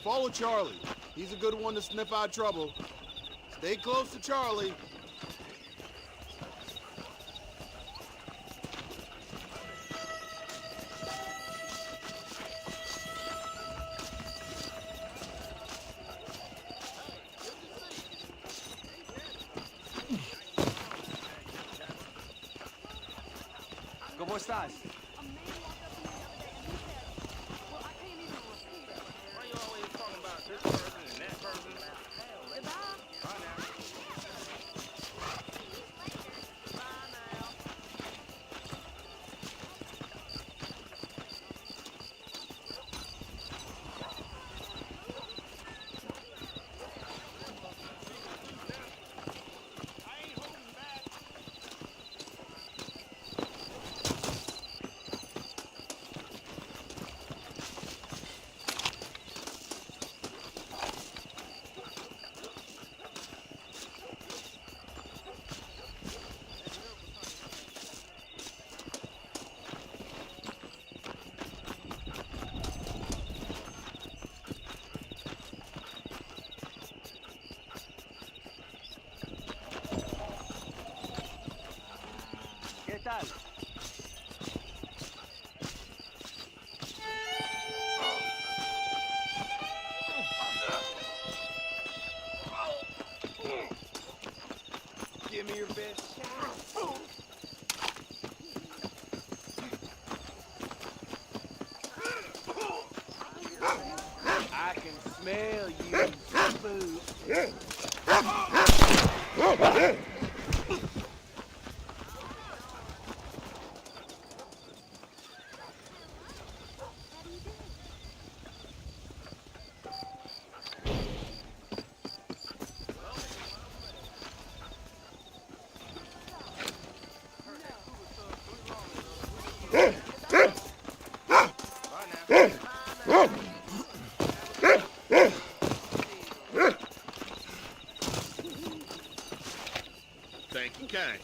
Follow Charlie. He's a good one to sniff out trouble. Stay close to Charlie. ¿Cómo estás? ¿Qué tal? Give me your best shot. I can smell you food. Thank you, kind.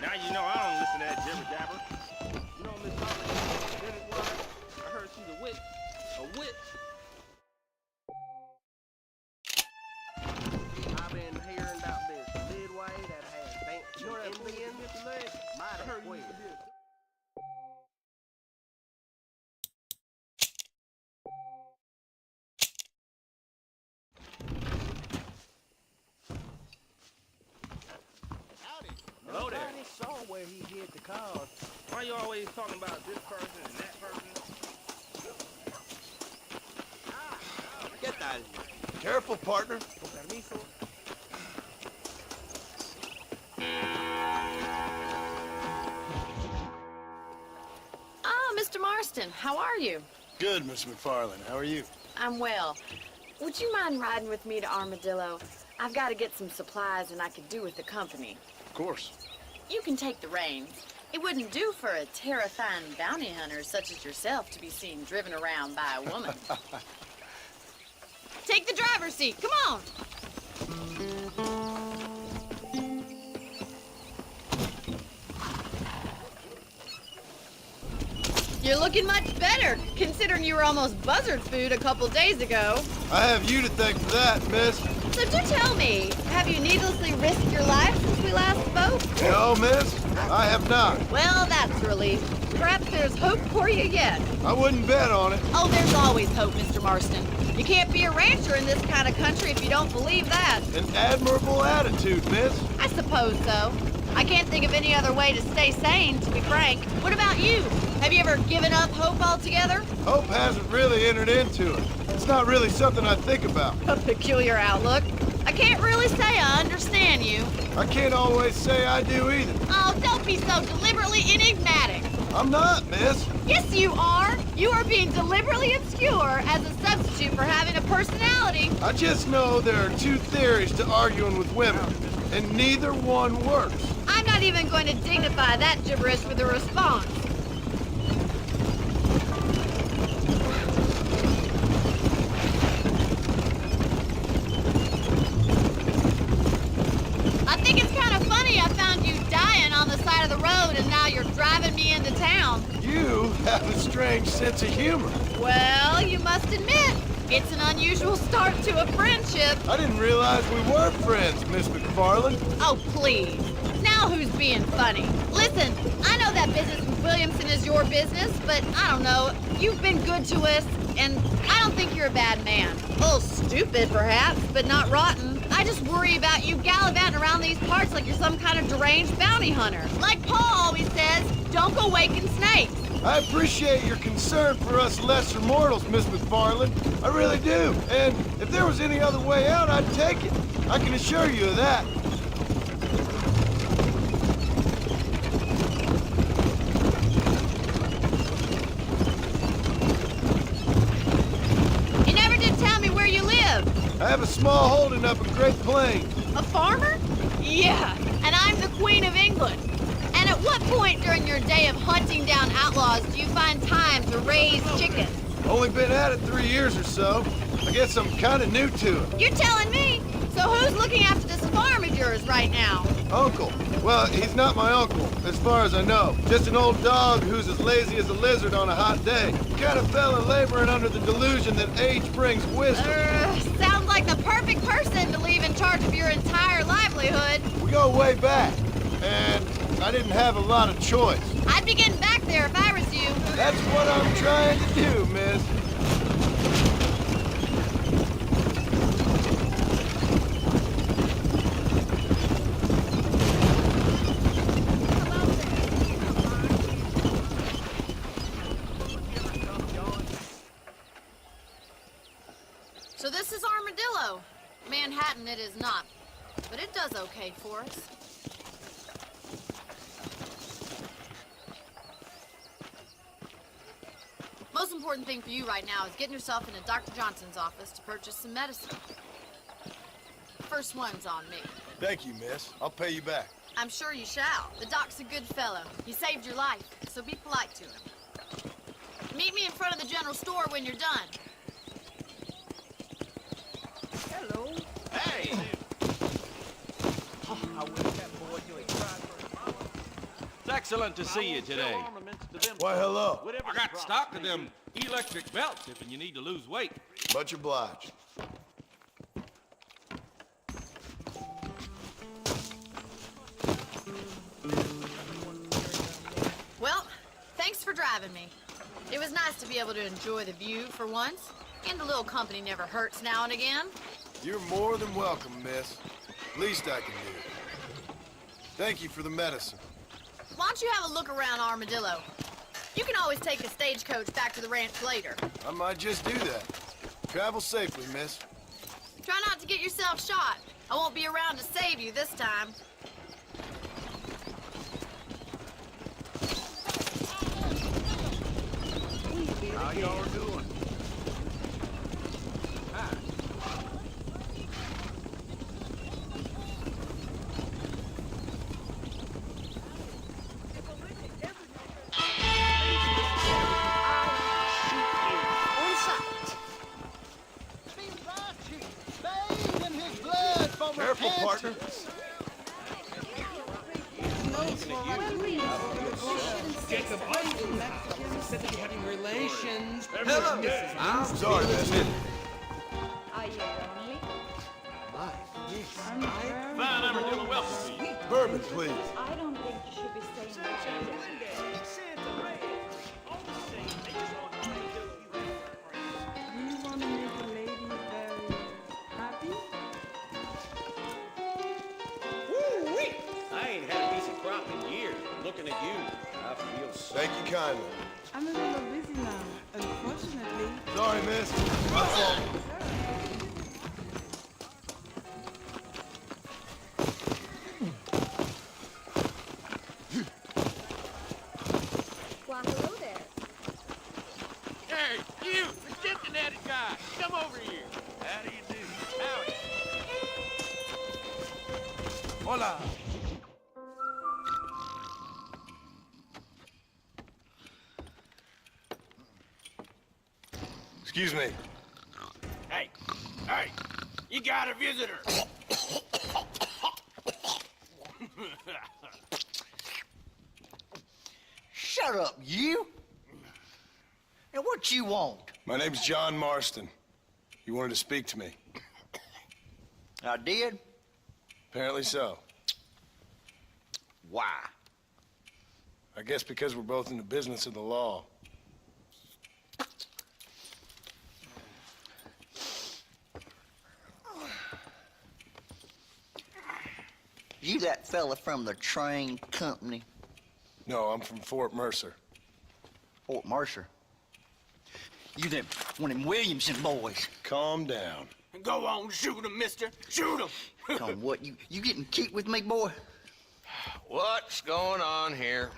Now you know I don't listen to that jibber jabber. You know Miss Holly, Dennis wife? I heard she's a witch. A witch? I've been hearing about this Midway that has fancy Indians. Mighty queer. Hello there. Nobody saw where he hid the cars. Why you always talking about this person and that person? ¿Qué tal? Careful, partner. Con permiso. Ah, Mr. Marston, how are you? Good, Miss McFarland. How are you? I'm well. Would you mind riding with me to Armadillo? I've got to get some supplies and I could do with the company. Of course. You can take the reins. It wouldn't do for a terrifying bounty hunter such as yourself to be seen driven around by a woman. Take the driver's seat. Come on. You're looking much better, considering you were almost buzzard food a couple days ago. I have you to thank for that, miss. So do tell me, have you needlessly risked your life since we last spoke? No, miss. I have not. Well, that's a relief. Perhaps there's hope for you yet. I wouldn't bet on it. Oh, there's always hope, Mr. Marston. You can't be a rancher in this kind of country if you don't believe that. An admirable attitude, miss. I suppose so. I can't think of any other way to stay sane, to be frank. What about you? Have you ever given up hope altogether? Hope hasn't really entered into it. It's not really something I think about. A peculiar outlook. I can't really say I understand you. I can't always say I do either. Oh, don't be so deliberately enigmatic. I'm not, miss. Yes, you are. You are being deliberately obscure as a substitute for having a personality. I just know there are two theories to arguing with women. and neither one works. I'm not even going to dignify that gibberish with a response. I think it's kind of funny I found you dying on the side of the road and now you're driving me into town. You have a strange sense of humor. Well, you must admit, it's an unusual start to a friendship. I didn't realize we were friends, Miss McFarland. Oh, please. Now who's being funny? Listen, I know that business with Williamson is your business, but I don't know. You've been good to us, and I don't think you're a bad man. A little stupid, perhaps, but not rotten. I just worry about you gallivanting around these parts like you're some kind of deranged bounty hunter. Like Paul always says, don't go waking snakes. I appreciate your concern for us lesser mortals, Miss McFarland. I really do. And if there was any other way out, I'd take it. I can assure you of that. You never did tell me where you live. I have a small holding up in Great Plains. A farmer? Yeah, and I'm the Queen of England. And at what point during your day of hunting down outlaws do you find time to raise chickens? Only been at it 3 years or so. I guess I'm kind of new to it. You're telling me? So who's looking after this farm of yours right now? Uncle. Well, he's not my uncle, as far as I know. Just an old dog who's as lazy as a lizard on a hot day. Kind of fella laboring under the delusion that age brings wisdom. Sounds like the perfect person to leave in charge of your entire livelihood. We go way back, and I didn't have a lot of choice. I'd be getting back there if I was you. That's what I'm trying to do, miss. So this is Armadillo. Manhattan it is not, but it does okay for us. Most important thing for you right now is getting yourself into Dr. Johnson's office to purchase some medicine. First one's on me. Thank you, miss. I'll pay you back. I'm sure you shall. The doc's a good fellow. He saved your life, so be polite to him. Meet me in front of the general store when you're done. Hello. Hey! I wish that boy knew he cried for his mama. It's excellent to see you today. Why, hello. I got stock of them electric belts if you need to lose weight. Much obliged. Well, thanks for driving me. It was nice to be able to enjoy the view for once, and a little company never hurts now and again. You're more than welcome, miss. Least I can do. Thank you for the medicine. Why don't you have a look around Armadillo? You can always take a stagecoach back to the ranch later. I might just do that. Travel safely, miss. Try not to get yourself shot. I won't be around to save you this time. How y'all doing? Careful, partner. Jacob said that you're having relations. I'm sorry, miss. Are you lonely? Fine, Armadillo, welcome to you. Bourbon, please. I don't think you should be staying here. Do you want to make a lady very happy? Woo-wee! I ain't had a decent crop in years. Looking at you, I feel so. Thank you kindly. I'm a little busy now, unfortunately. Sorry, miss. My fault. Well, hello there. Hey, you! The Cincinnati guy! Come over here! How do you do? Howdy! Hola. Excuse me. Hey, you got a visitor. Shut up, you! And what you want? My name's John Marston. You wanted to speak to me. I did? Apparently so. Why? I guess because we're both in the business of the law. You that fella from the train company? No, I'm from Fort Mercer. Fort Mercer? You them one of them Williamson boys? Calm down. Go on, shoot him, mister. Shoot him. Come what, you getting cute with me, boy? What's going on here?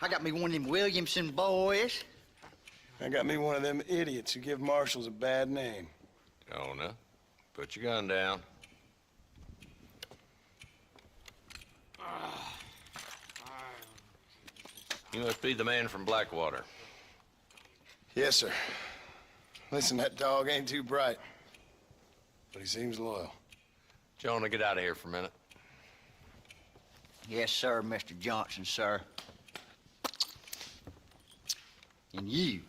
I got me one of them Williamson boys. I got me one of them idiots who give marshals a bad name. Jonah, put your gun down. You must be the man from Blackwater. Yes, sir. Listen, that dog ain't too bright, but he seems loyal. Jonah, get out of here for a minute. Yes, sir, Mr. Johnson, sir. And you.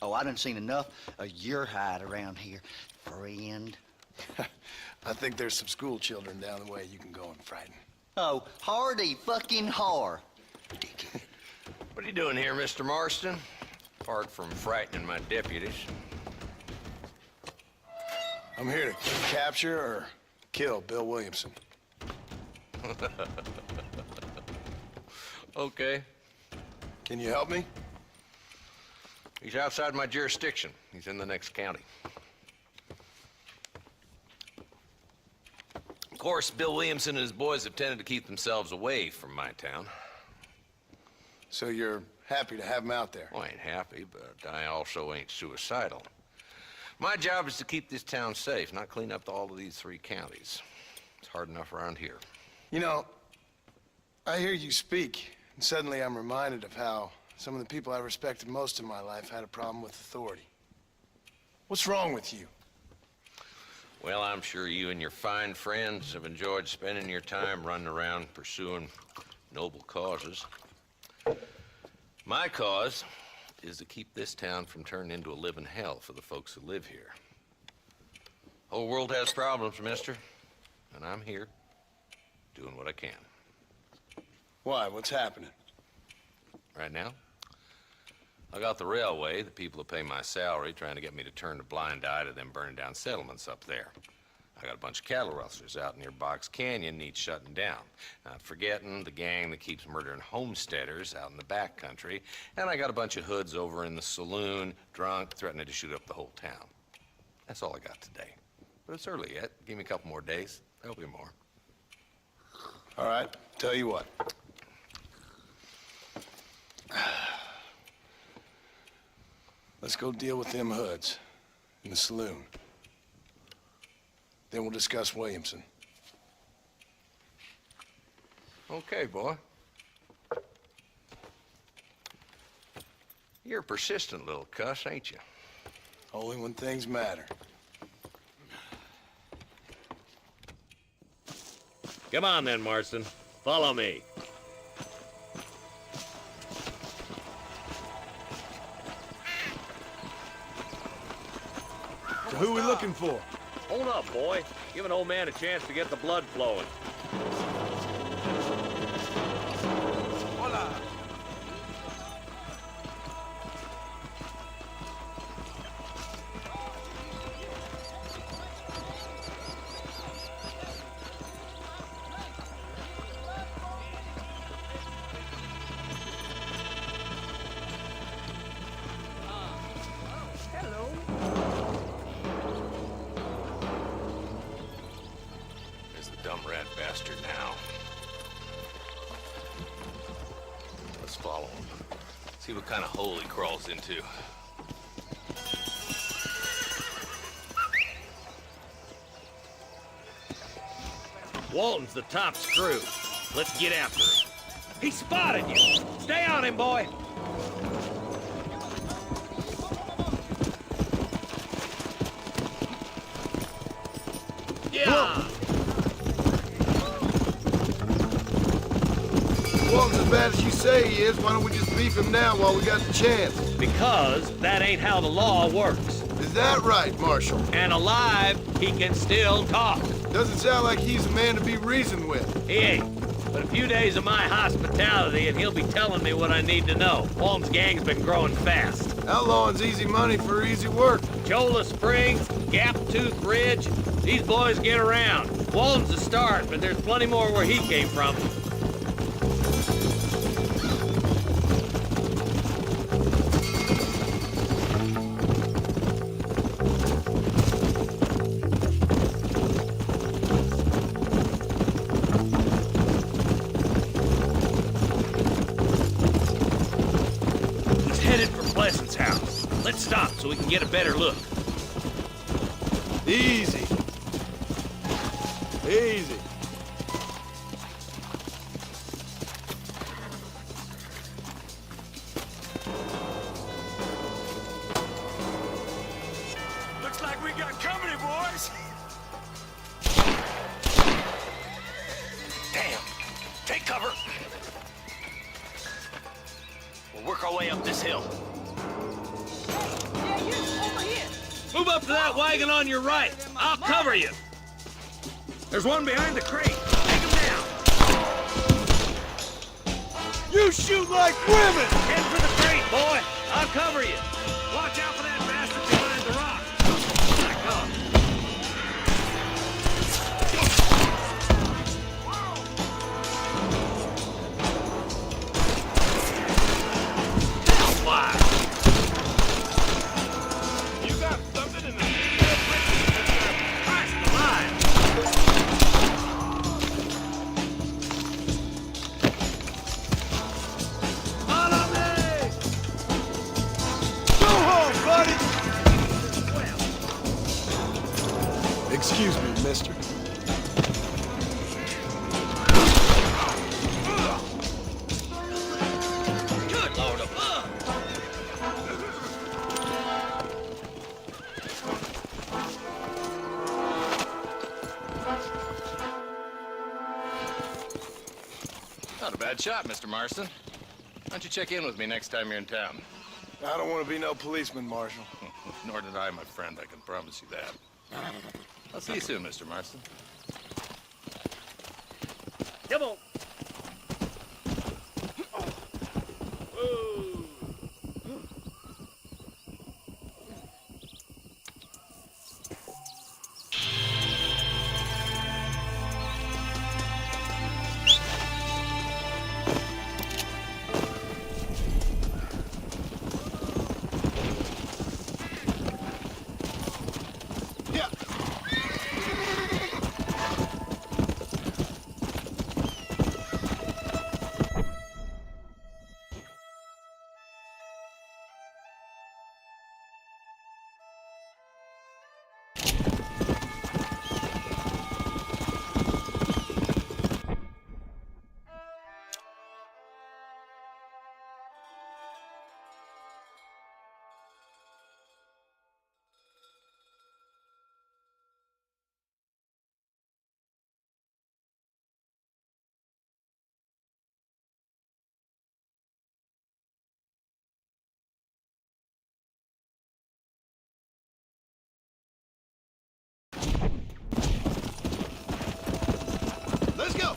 Oh, I done seen enough of your hide around here, friend. I think there's some school children down the way you can go and frighten. Oh, hardy fucking har. What are you doing here, Mr. Marston? Apart from frightening my deputies. I'm here to capture or kill Bill Williamson. Okay. Can you help me? He's outside my jurisdiction. He's in the next county. Of course, Bill Williamson and his boys have tended to keep themselves away from my town. So you're happy to have him out there? Well, I ain't happy, but I also ain't suicidal. My job is to keep this town safe, not clean up all of these 3 counties. It's hard enough around here. You know, I hear you speak, and suddenly I'm reminded of how some of the people I respected most in my life had a problem with authority. What's wrong with you? Well, I'm sure you and your fine friends have enjoyed spending your time running around pursuing noble causes. My cause is to keep this town from turning into a living hell for the folks who live here. Whole world has problems, mister, and I'm here doing what I can. Why? What's happening? Right now, I got the railway, the people who pay my salary, trying to get me to turn a blind eye to them burning down settlements up there. I got a bunch of cattle rustlers out near Box Canyon needs shutting down. Not forgetting the gang that keeps murdering homesteaders out in the back country. And I got a bunch of hoods over in the saloon, drunk, threatening to shoot up the whole town. That's all I got today. But it's early yet. Give me a couple more days. There'll be more. All right, tell you what. Let's go deal with them hoods in the saloon. Then we'll discuss Williamson. Okay, boy. You're a persistent little cuss, ain't you? Only when things matter. Come on then, Marston. Follow me. So who are we looking for? Hold up, boy. Give an old man a chance to get the blood flowing. Hola. Hello. There's the dumb rat bastard now. Let's follow him. See what kind of hole he crawls into. Walton's the top screw. Let's get after him. He spotted you! Stay on him, boy! Yeah! Walton's as bad as you say he is. Why don't we just beef him now while we got the chance? Because that ain't how the law works. Is that right, Marshal? And alive, he can still talk. Doesn't sound like he's a man to be reasoned with. He ain't. But a few days of my hospitality and he'll be telling me what I need to know. Walton's gang's been growing fast. Outlawing's easy money for easy work. Cholla Springs, Gap Tooth Ridge, these boys get around. Walton's the start, but there's plenty more where he came from. Let's stop so we can get a better look. Easy. Easy. Looks like we got company, boys. Damn. Take cover. We'll work our way up this hill. Move up to that wagon on your right. I'll cover you. There's one behind the crate. Take him down. You shoot like women! Head for the crate, boy. I'll cover you. Watch out for that bastard behind the rock. Back up. Fly. Excuse me, mister. Good Lord above! Not a bad shot, Mr. Marston. Why don't you check in with me next time you're in town? I don't want to be no policeman, Marshal. Nor did I, my friend. I can promise you that. I'll see you soon, Mr. Marston. Come on. Let's go!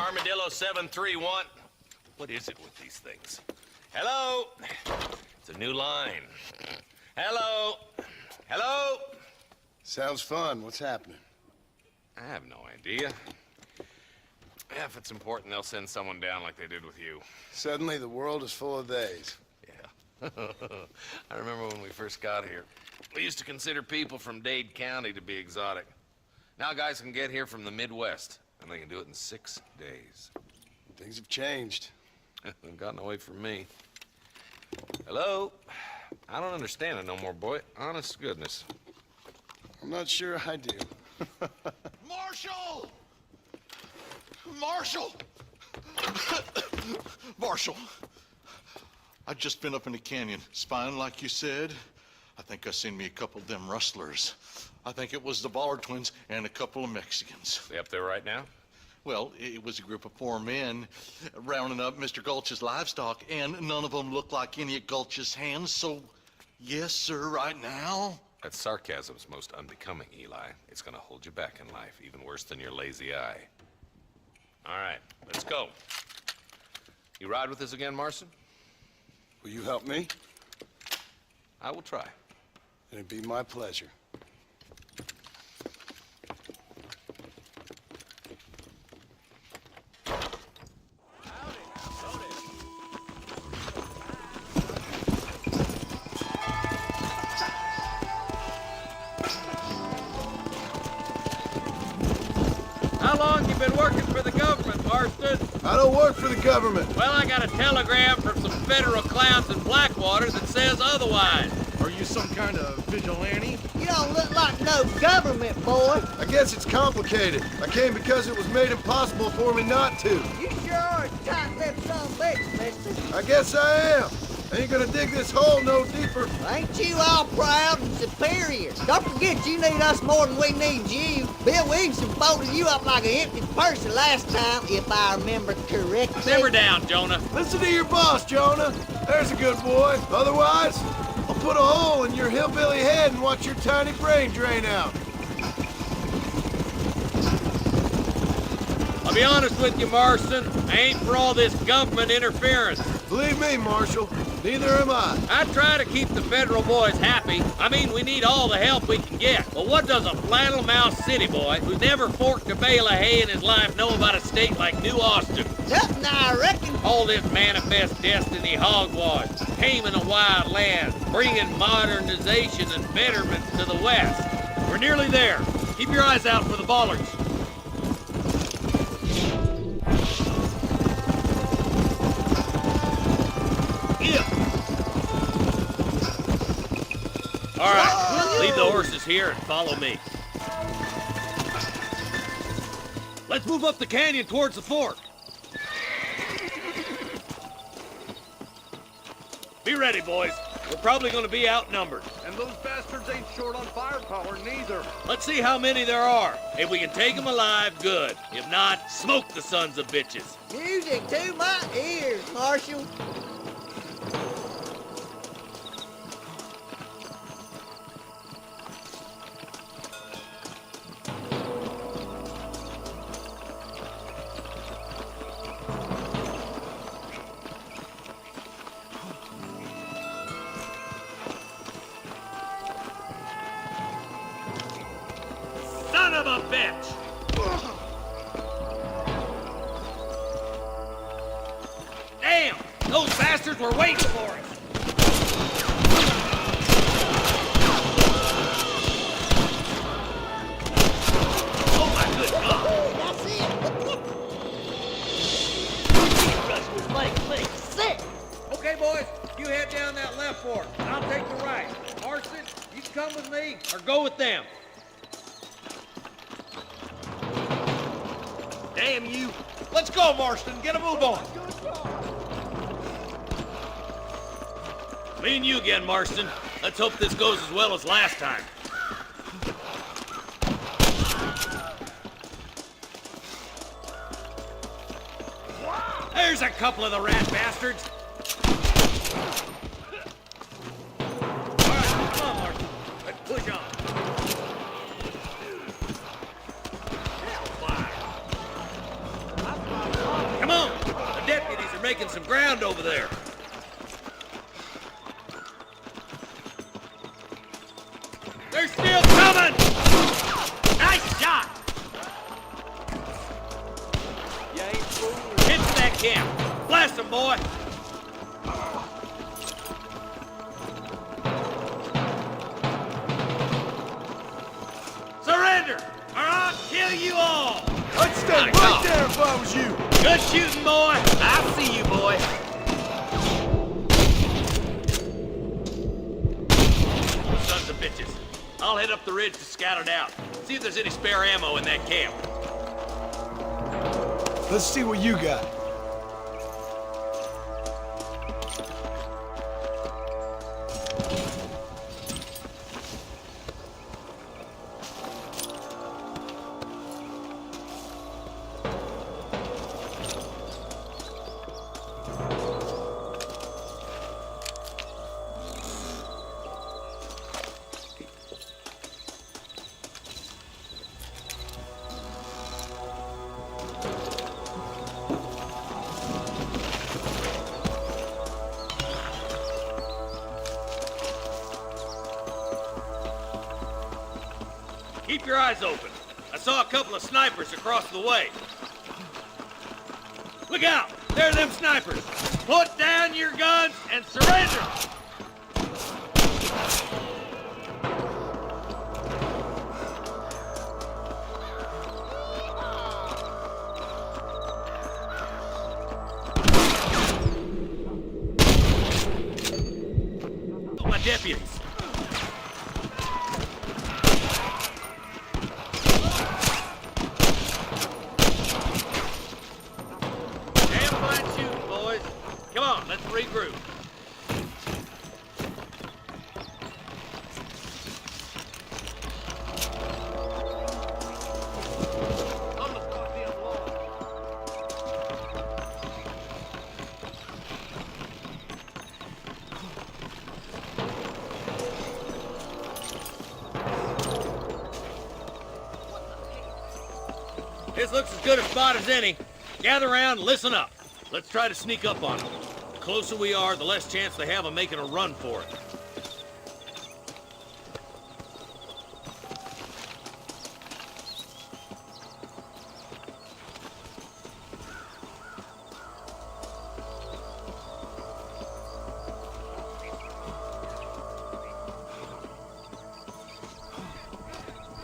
Armadillo 731. What is it with these things? Hello? It's a new line. Hello? Hello? Sounds fun. What's happening? I have no idea. Yeah, if it's important, they'll send someone down like they did with you. Suddenly, the world is full of theys. Yeah. I remember when we first got here. We used to consider people from Dade County to be exotic. Now guys can get here from the Midwest, and they can do it in 6 days. Things have changed. They've gotten away from me. Hello? I don't understand it no more, boy. Honest to goodness. I'm not sure I do. Marshal! Marshal! Marshal! I've just been up in the canyon, spying like you said. I think I seen me a couple of them rustlers. I think it was the Ballard twins and a couple of Mexicans. They up there right now? Well, it was a group of 4 men rounding up Mr. Gulch's livestock, and none of them looked like any of Gulch's hands, so yes, sir, right now. That sarcasm's most unbecoming, Eli. It's gonna hold you back in life, even worse than your lazy eye. All right, let's go. You ride with us again, Marston? Will you help me? I will try. It'd be my pleasure. How long you been working for the government, Marston? I don't work for the government. Well, I got a telegram from some federal clowns in Blackwater that says otherwise. Are you some kind of vigilante? You don't look like no government, boy. I guess it's complicated. I came because it was made impossible for me not to. You sure are a tight-lipped son of a bitch, mister. I guess I am. I ain't gonna dig this hole no deeper. Ain't you all proud and superior? Don't forget you need us more than we need you. Bill Williamson folded you up like an empty purse last time, if I remember correctly. Simmer down, Jonah. Listen to your boss, Jonah. There's a good boy. Otherwise, I'll put a hole in your hillbilly head and watch your tiny brain drain out. I'll be honest with you, Marston. I ain't for all this government interference. Believe me, Marshal, neither am I. I try to keep the federal boys happy. I mean, we need all the help we can get. But what does a flannel mouse city boy who's never forked a bale of hay in his life know about a state like New Austin? Nothing, I reckon. All this manifest destiny hogwash, taming a wild land, bringing modernization and betterment to the West. We're nearly there. Keep your eyes out for the Ballards. All right, leave the horses here and follow me. Let's move up the canyon towards the fort. Be ready, boys. We're probably going to be outnumbered. And those bastards ain't short on firepower, neither. Let's see how many there are. If we can take them alive, good. If not, smoke the sons of bitches. Music to my ears, Marshal. Son of a bitch! Damn! Those bastards were waiting for us! Oh my good God! That's it. Make sick. Okay, boys, you head down that left fork, and I'll take the right. Marston, you can come with me, or go with them. Damn you! Let's go, Marston. Get a move on. Me and you again, Marston. Let's hope this goes as well as last time. There's a couple of the rat bastards. All right, come on, Marston. Let's push on. Hellfire. making some ground over there. They're still coming! Nice shot! You ain't fooling. Hit that camp. Blast them, boy. Surrender, or I'll kill you all! I'd stay right there if I was you. Good shooting, boy. I see you, boy. Sons of bitches. I'll head up the ridge to scout it out. See if there's any spare ammo in that camp. Let's see what you got. Keep your eyes open. I saw a couple of snipers across the way. Look out! There are them snipers! Put down your guns and surrender! Oh, my deputies! Let's regroup. On the goddamn wall. This looks as good a spot as any. Gather around and listen up. Let's try to sneak up on them. The closer we are, the less chance they have of making a run for it.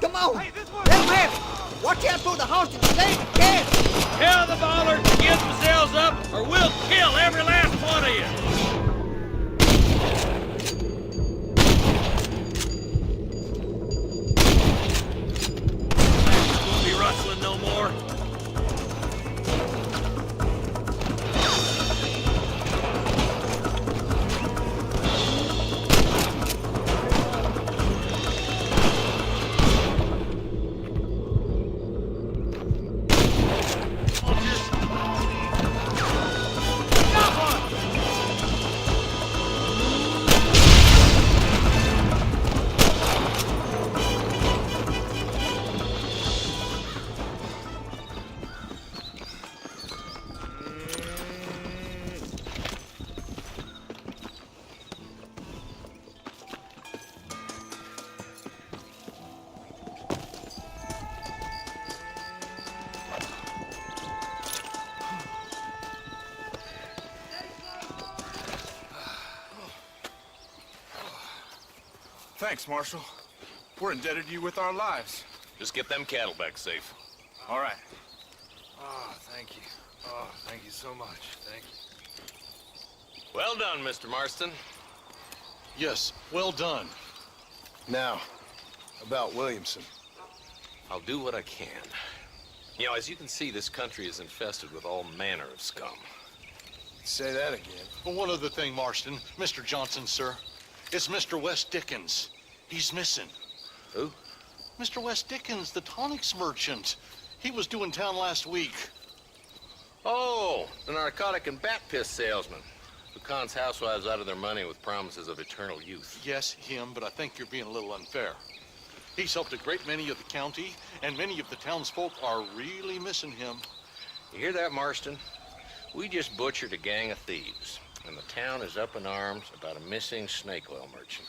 Come on! Let them have it! Watch out for the hostage stand, Cass! Tell the ballers to give themselves up, or we'll kill every last one of you! Won't be rustling no more. Thanks, Marshal. We're indebted to you with our lives. Just get them cattle back safe. All right. Oh, thank you. Oh, thank you so much. Thank you. Well done, Mr. Marston. Yes, well done. Now, about Williamson. I'll do what I can. You know, as you can see, this country is infested with all manner of scum. Say that again. But one other thing, Marston. Mr. Johnson, sir. It's Mr. Wes Dickens. He's missing. Who? Mr. Wes Dickens, the tonics merchant. He was due in town last week. Oh, the narcotic and bat piss salesman who cons housewives out of their money with promises of eternal youth. Yes, him, but I think you're being a little unfair. He's helped a great many of the county, and many of the townsfolk are really missing him. You hear that, Marston? We just butchered a gang of thieves, and the town is up in arms about a missing snake oil merchant.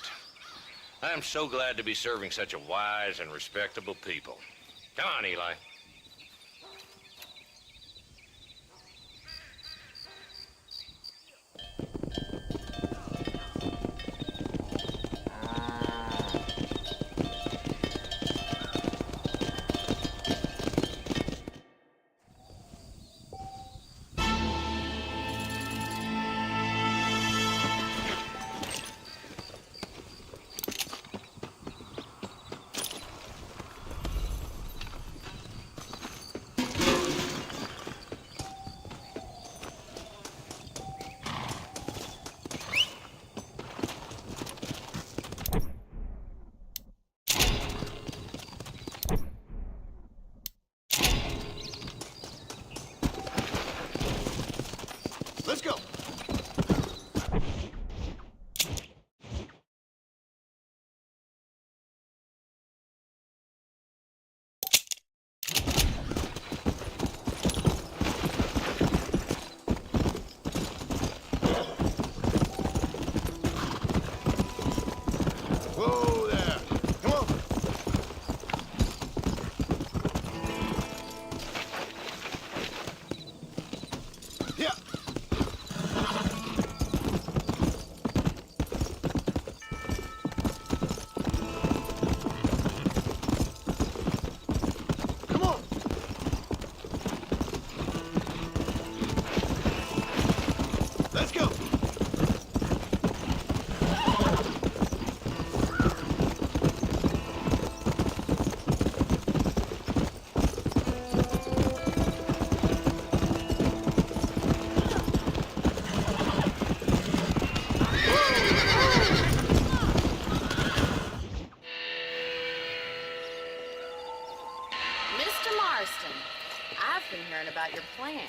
I am so glad to be serving such a wise and respectable people. Come on, Eli. Let's go. Whoa there. Come on. Yeah. Come on. Let's go. Mr. Marston, I've been hearing about your plans.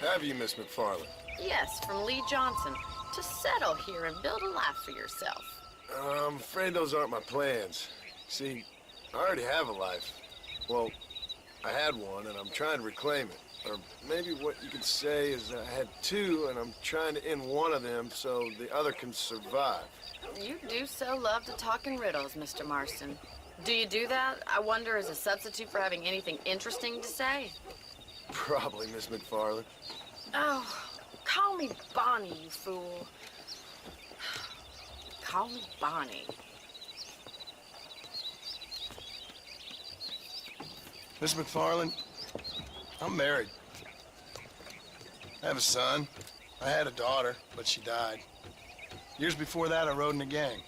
Have you, Miss McFarland? Yes, from Lee Johnson. To settle here and build a life for yourself. I'm afraid those aren't my plans. See, I already have a life. Well, I had one, and I'm trying to reclaim it. Or maybe what you could say is I had two, and I'm trying to end one of them so the other can survive. You do so love to talk in riddles, Mr. Marston. Do you do that, I wonder, as a substitute for having anything interesting to say? Probably, Miss McFarland. Oh, call me Bonnie, you fool. Call me Bonnie. Miss McFarland, I'm married. I have a son. I had a daughter, but she died. Years before that, I rode in a gang.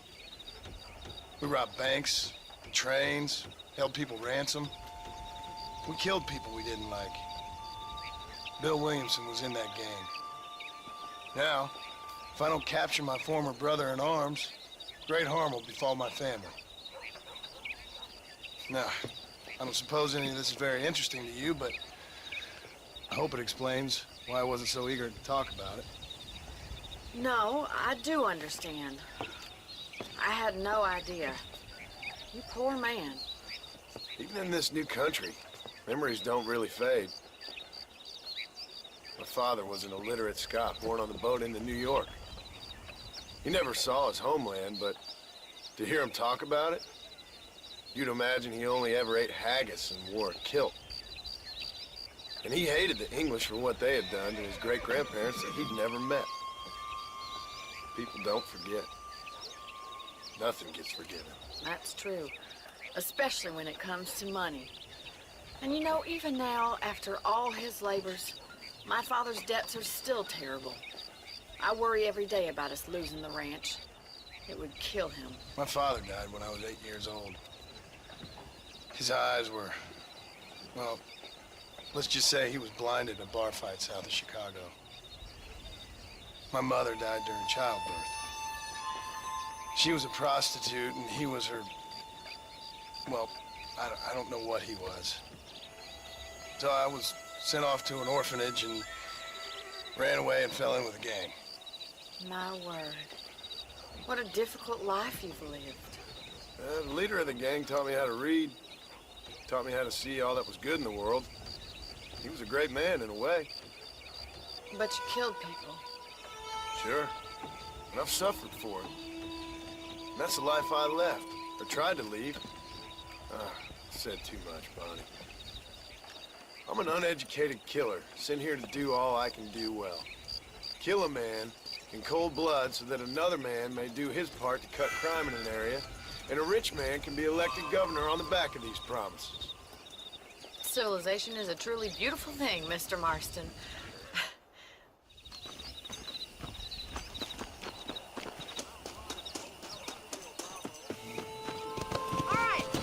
We robbed banks, trains, held people ransom. We killed people we didn't like. Bill Williamson was in that gang. Now, if I don't capture my former brother in arms, great harm will befall my family. Now, I don't suppose any of this is very interesting to you, but I hope it explains why I wasn't so eager to talk about it. No, I do understand. I had no idea. You poor man. Even in this new country, memories don't really fade. My father was an illiterate Scot born on the boat into New York. He never saw his homeland, but to hear him talk about it, you'd imagine he only ever ate haggis and wore a kilt. And he hated the English for what they had done to his great-grandparents that he'd never met. People don't forget. Nothing gets forgiven. That's true, especially when it comes to money. And you know, even now, after all his labors, my father's debts are still terrible. I worry every day about us losing the ranch. It would kill him. My father died when I was 8 years old. His eyes were, well, let's just say he was blinded in a bar fight south of Chicago. My mother died during childbirth. She was a prostitute, and he was her, well, I don't know what he was. So I was sent off to an orphanage and ran away and fell in with a gang. My word. What a difficult life you've lived. The leader of the gang taught me how to read, taught me how to see all that was good in the world. He was a great man in a way. But you killed people. Sure. And I've suffered for it. And that's the life I left, or tried to leave. Said too much, Bonnie. I'm an uneducated killer, sent here to do all I can do well. Kill a man in cold blood so that another man may do his part to cut crime in an area, and a rich man can be elected governor on the back of these promises. Civilization is a truly beautiful thing, Mr. Marston.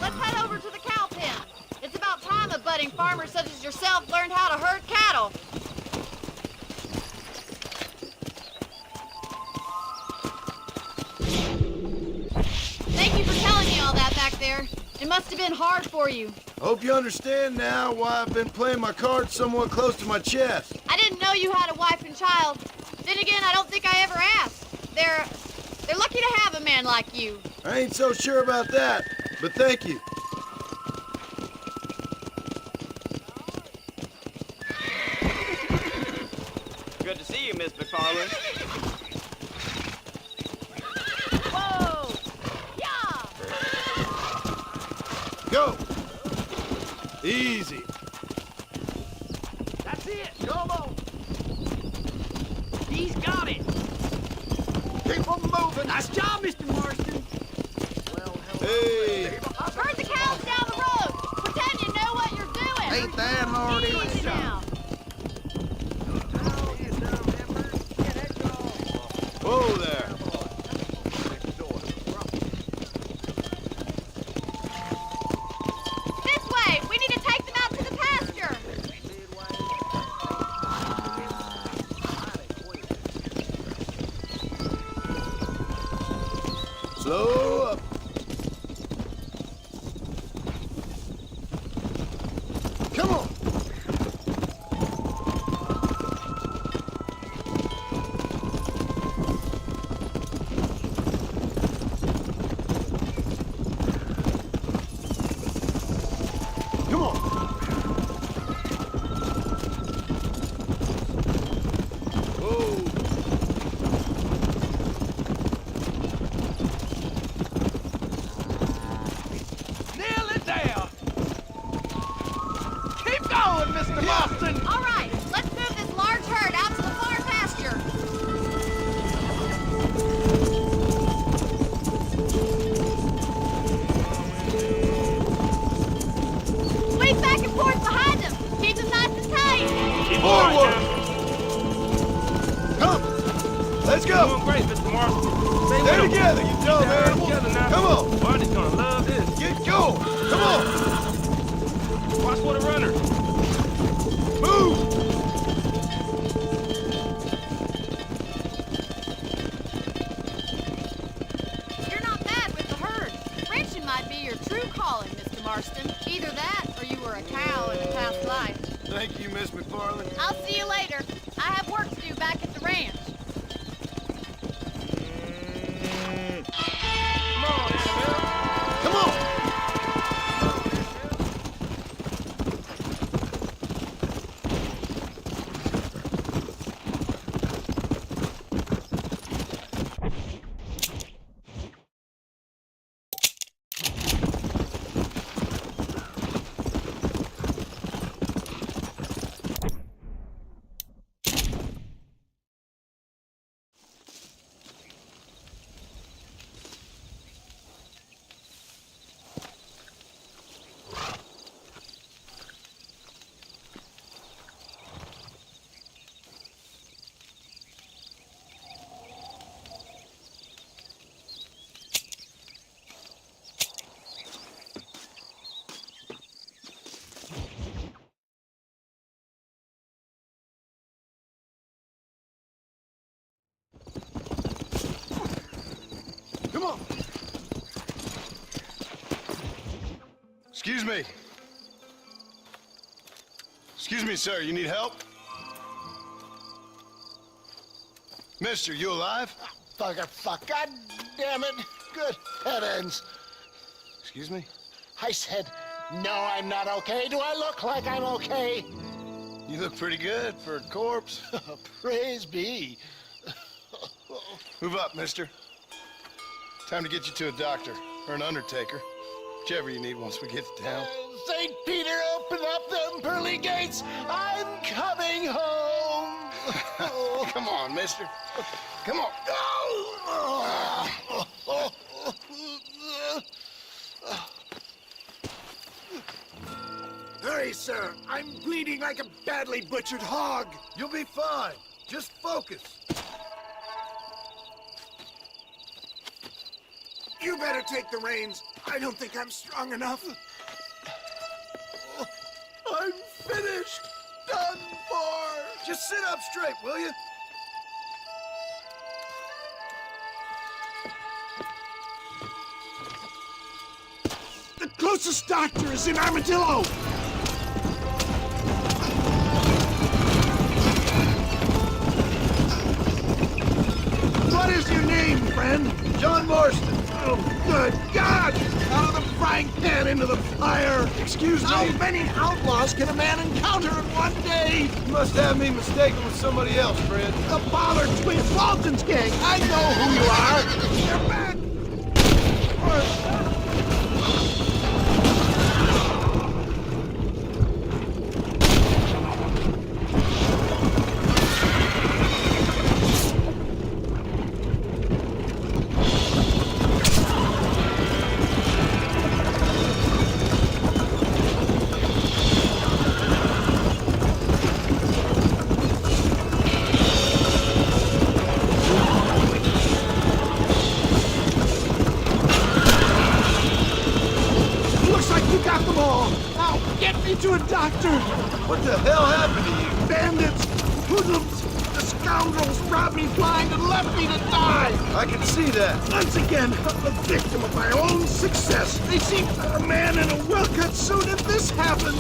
Let's head over to the cow pen. It's about time a budding farmer such as yourself learned how to herd cattle. Thank you for telling me all that back there. It must have been hard for you. Hope you understand now why I've been playing my cards somewhat close to my chest. I didn't know you had a wife and child. Then again, I don't think I ever asked. They're lucky to have a man like you. I ain't so sure about that, but thank you. Good to see you, Miss McFarland. Whoa! Yeah! Go! Easy. That's it. Come on. He's got it. Keep on moving. Nice job, Mr. Marston. Hey! Herd the cows down the road. Pretend you know what you're doing. Ain't that hard? Easy now. Whoa there. This way. We need to take them out to the pasture. Slow up. Come on. Come on. Whoa. Nearly there. Keep going, Mr. Marston. All right. Let's move this large herd out to the far pasture. Swing back and forth behind them. Keep them nice and tight. Keep Forward. going. Come. Let's go. Doing great, Mr. Marston. Stay together, you dumb animals. Together now. Come on. Barney's gonna love this. Get going. Come on. Watch for the runner. Move. You're not bad with the herd. Ranching might be your true calling, Mr. Marston. Either that or you were a cow in a past life. Thank you, Miss McFarland. I'll see you later. I have work to do back at the ranch. Come on, Annabelle. Come on. Come on. Excuse me. Excuse me, sir. You need help? Mister, you alive? Fuck. God damn it. Good heavens. Excuse me? I said, no, I'm not okay. Do I look like I'm okay? You look pretty good for a corpse. Praise be. Move up, mister. Time to get you to a doctor or an undertaker. Whichever you need once we get to town. St. Peter, open up them pearly gates. I'm coming home. Come on, mister. Come on. Hurry, sir. I'm bleeding like a badly butchered hog. You'll be fine. Just focus. You better take the reins. I don't think I'm strong enough. I'm finished. Done for. Just sit up straight, will you? The closest doctor is in Armadillo. What is your name, friend? John Marston. Oh, good God! Out of the frying pan into the fire! Excuse me? How many outlaws can a man encounter in one day? You must have me mistaken with somebody else, friend. The Bollard Twins Walton's gang! I know who you are! You're back! To a doctor! What the hell happened to you? Bandits! Hoodlums! The scoundrels robbed me blind and left me to die! I can see that. Once again, I'm the victim of my own success. They seem a man in a well-cut suit. If this happened,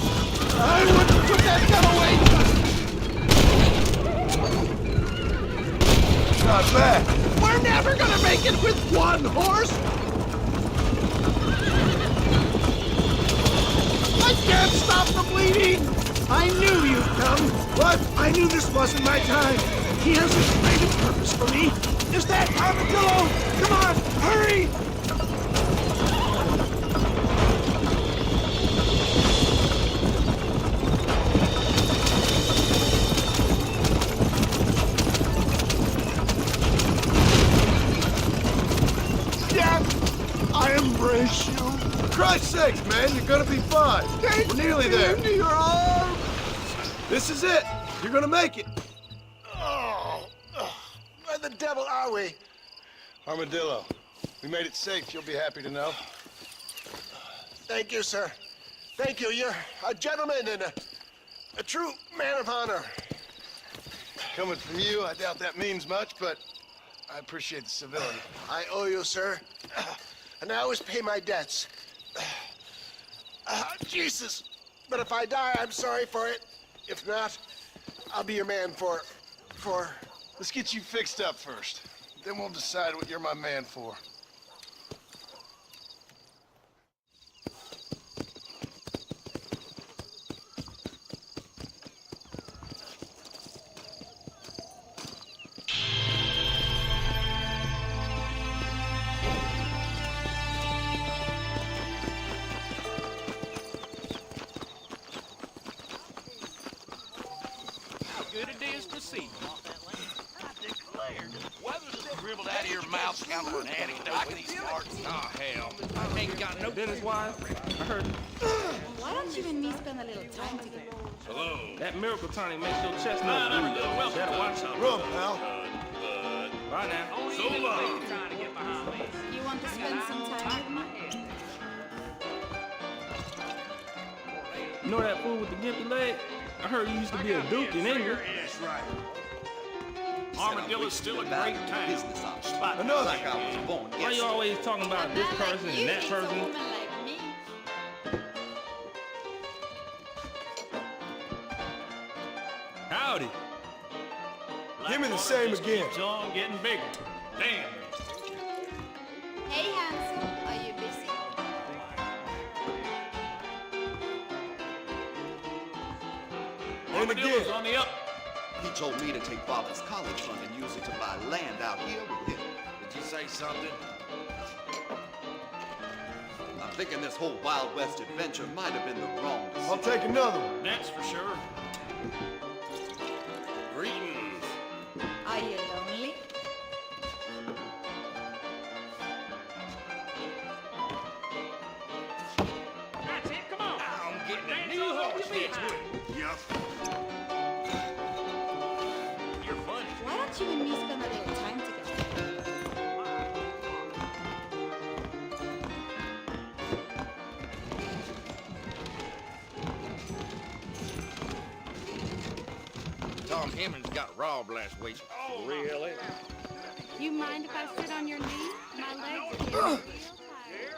I wouldn't put that gun away. Not bad. We're never gonna make it with one horse! I can't stop the bleeding! I knew you'd come. What? I knew this wasn't my time. He has a great purpose for me. Is that Armadillo? Come on, hurry! Yeah, I embrace you. For Christ's sakes, man, you're gonna be fine. We're nearly there. Into your arms. This is it. You're gonna make it. Where the devil are we? Armadillo. We made it safe, you'll be happy to know. Thank you, sir. Thank you. You're a gentleman and a true man of honor. Coming from you, I doubt that means much, but I appreciate the civility. I owe you, sir. And I always pay my debts. Jesus. But if I die, I'm sorry for it. If not, I'll be your man for... Let's get you fixed up first. Then we'll decide what you're my man for. Good it is to see. Weather's dribbled out of your mouth, scoundrel and Hattie. Back in these parts. Oh, hell. I ain't got no business, wife. I heard. Why don't you and me spend a little time together? Hello. That miracle tonic makes your chestnut blue. Better watch out. Run, pal. Bye now. So long. You want to spend some time with me? You know that fool with the gimpy leg? I heard you used to be a duke in England. That's right. Armadillo's still a great town. Another. Why you always talking about this person and that person? Woman like me. Howdy. Give me the same again. Keeps on getting bigger. Damn. Hey, handsome, are you busy? Armadillo's on the up. He told me to take Father's college fund and use it to buy land out here with him. Did you say something? I'm thinking this whole Wild West adventure might have been the wrong decision. I'll take another one. That's for sure. Greetings. Are you lonely? That's it, come on. I'm getting a Dance new all over horse your next behind. week. Yup. You're funny. Why don't you and me spend a little time together? Tom Hemmings got robbed last week. Oh, Really? You mind if I sit on your knee? My legs are getting real tired.